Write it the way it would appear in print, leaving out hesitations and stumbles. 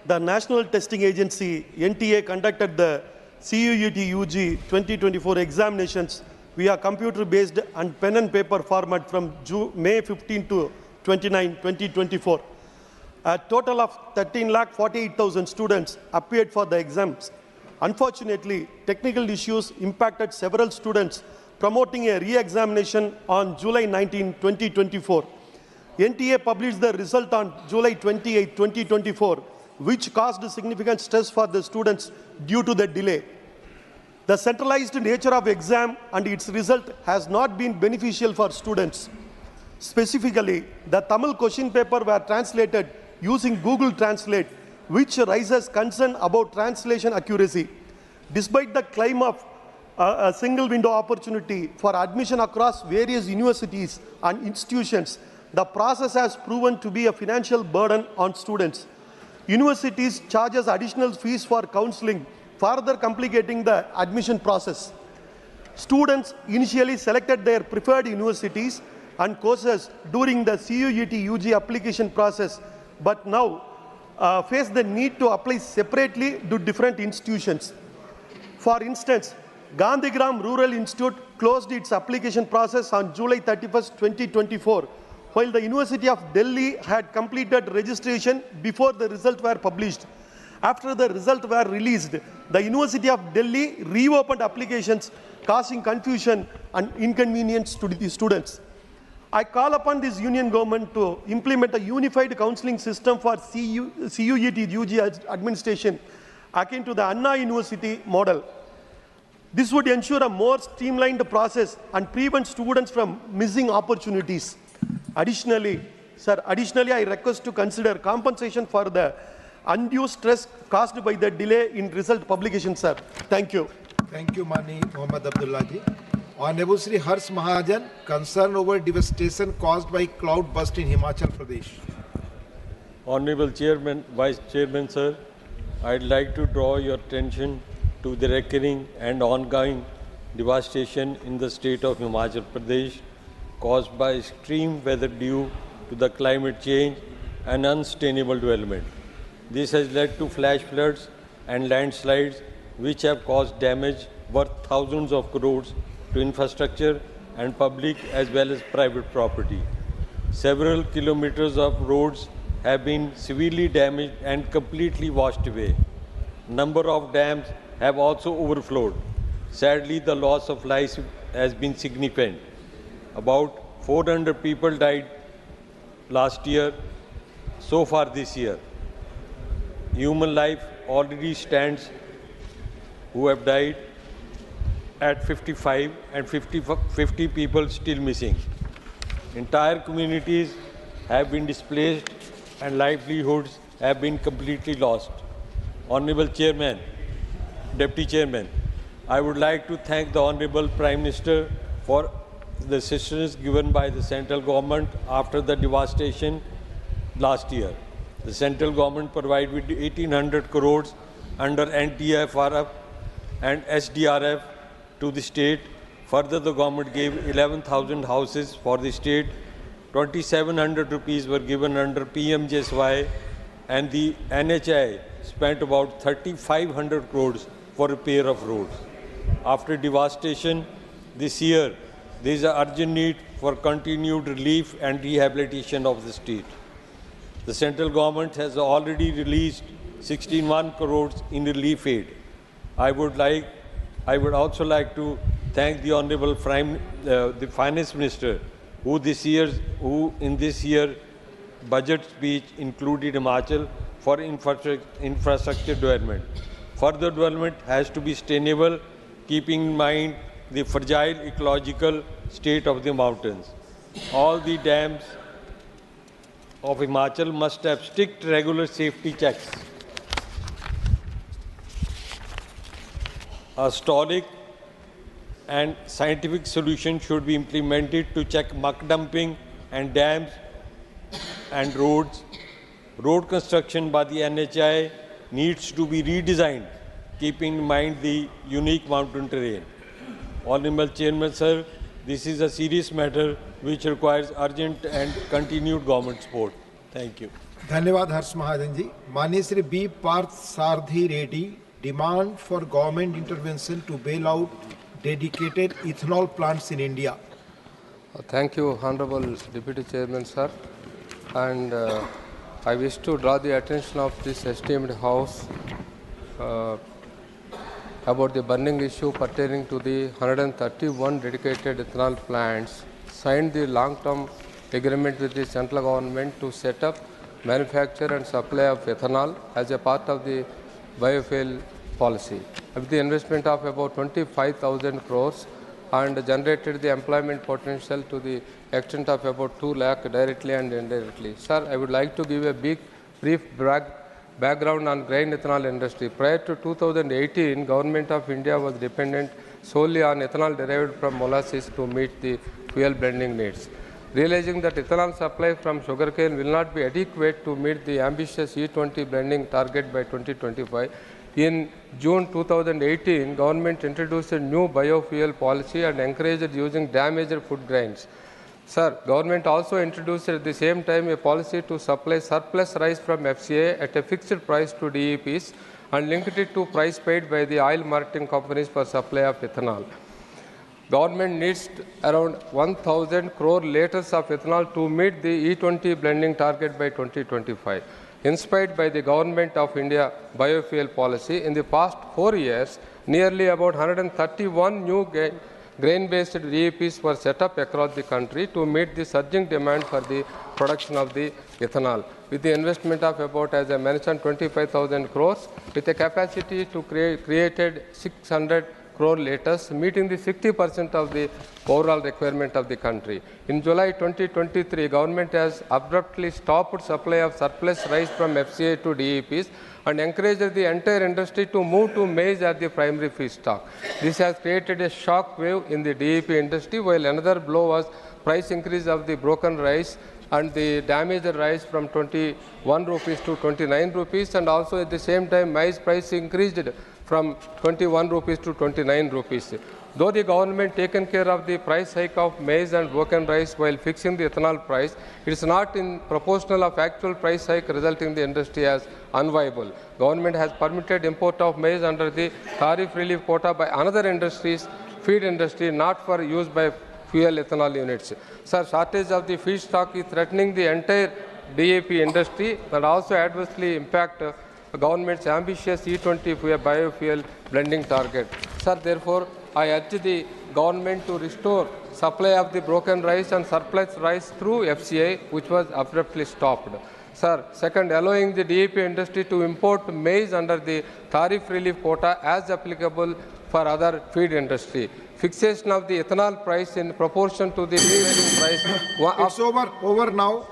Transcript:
the National Testing Agency, NTA, conducted the CUET UG 2024 examinations via computer-based and pen and paper format from May 15 to 29, 2024. A total of 13,48,000 students appeared for the exams. Unfortunately, technical issues impacted several students, promoting a re-examination on July 19, 2024. NTA published the result on July 28, 2024, which caused significant stress for the students due to the delay. The centralized nature of exam and its result has not been beneficial for students. Specifically, the Tamil question paper were translated using Google Translate, which raises concern about translation accuracy. Despite the claim of a single window opportunity for admission across various universities and institutions, the process has proven to be a financial burden on students. Universities charges additional fees for counseling, further complicating the admission process. Students initially selected their preferred universities and courses during the CUET UG application process, but now face the need to apply separately to different institutions. For instance, Gandhigram Rural Institute closed its application process on July 31, 2024, while the University of Delhi had completed registration before the results were published. After the results were released, the University of Delhi reopened applications, causing confusion and inconvenience to the students. I call upon this union government to implement a unified counseling system for CUET UG administration akin to the Anna University model. This would ensure a more streamlined process and prevent students from missing opportunities. Additionally, I request to consider compensation for the undue stress caused by the delay in result publication, sir. Thank you. Thank you, Mani Mohammad Abdullah ji. Honorable Shri Harsh Mahajan, concern over devastation caused by cloud burst in Himachal Pradesh. Honorable Chairman, Vice Chairman, sir, I'd like to draw your attention to the recurring and ongoing devastation in the state of Himachal Pradesh caused by extreme weather due to the climate change and unsustainable development. This has led to flash floods and landslides which have caused damage worth thousands of crores to infrastructure and public as well as private property. Several kilometers of roads have been severely damaged and completely washed away. Number of dams have also overflowed. Sadly, the loss of lives has been significant. About 400 people died last year, so far this year. Human life already stands who have died at 55 and 50 people still missing. Entire communities have been displaced and livelihoods have been completely lost. Honorable Chairman, Deputy Chairman, I would like to thank the Honorable Prime Minister for the assistance given by the central government after the devastation last year. The central government provided 1,800 crores under NTFRF and SDRF to the state. Further, the government gave 11,000 houses for the state. 2,700 rupees were given under PMJSY, and the NHI spent about 3,500 crores for repair of roads. After devastation this year, there is an urgent need for continued relief and rehabilitation of the state. The central government has already released 61 crores in relief aid. I would also like to thank the Honorable the Finance Minister, who in this year budget speech included Himachal for infrastructure development. Further development has to be sustainable, keeping in mind the fragile ecological state of the mountains. All the dams of Himachal must have strict regular safety checks. A historic and scientific solution should be implemented to check muck dumping and dams and roads. Road construction by the NHI needs to be redesigned, keeping in mind the unique mountain terrain. Honorable Chairman, sir, this is a serious matter which requires urgent and continued government support. Thank you. धन्यवाद हर्ष महाजन जी। माननीय Shri B Partha Sarathi Reddy, demand for government intervention to bail out dedicated ethanol plants in India. Thank you, Honorable Deputy Chairman, sir. And I wish to draw the attention of this esteemed House about the burning issue pertaining to the 131 dedicated ethanol plants signed the long-term agreement with the central government to set up, manufacture and supply of ethanol as a part of the biofuel policy, with the investment of about 25,000 crores and generated the employment potential to the extent of about 2 lakh directly and indirectly. Sir, I would like to give a brief background on grain ethanol industry. Prior to 2018, Government of India was dependent solely on ethanol derived from molasses to meet the fuel blending needs. Realizing that ethanol supply from sugarcane will not be adequate to meet the ambitious E20 blending target by 2025, in June 2018, government introduced a new biofuel policy and encouraged using damaged food grains. Sir, government also introduced at the same time a policy to supply surplus rice from FCA at a fixed price to DEPs and linked it to price paid by the oil marketing companies for supply of ethanol. Government needs around 1,000 crore liters of ethanol to meet the E20 blending target by 2025. Inspired by the Government of India biofuel policy, in the past 4 years, nearly about 131 new grain-based DEPs were set up across the country to meet the surging demand for the production of the ethanol. With the investment of about, as I mentioned, 25,000 crores, with a capacity to created 600 crore liters, meeting the 60% of the overall requirement of the country. In July 2023, government has abruptly stopped supply of surplus rice from FCA to DEPs and encouraged the entire industry to move to maize as the primary feedstock. This has created a shock wave in the DEP industry, while another blow was price increase of the broken rice and the damaged rice from 21 rupees to 29 rupees, and also at the same time maize price increased from 21 rupees to 29 rupees. Though the government taken care of the price hike of maize and broken rice while fixing the ethanol price, it is not in proportional of actual price hike, resulting the industry as unviable. Government has permitted import of maize under the tariff relief quota by another industries, feed industry, not for use by fuel ethanol units. Sir, shortage of the feedstock is threatening the entire DAP industry and also adversely impact government's ambitious E20 biofuel blending target. Sir, therefore, I urge the government to restore supply of the broken rice and surplus rice through FCA, which was abruptly stopped. Sir, second, allowing the DAP industry to import maize under the tariff relief quota as applicable for other feed industry. Fixation of the ethanol price in proportion to the prevailing price. It's over now.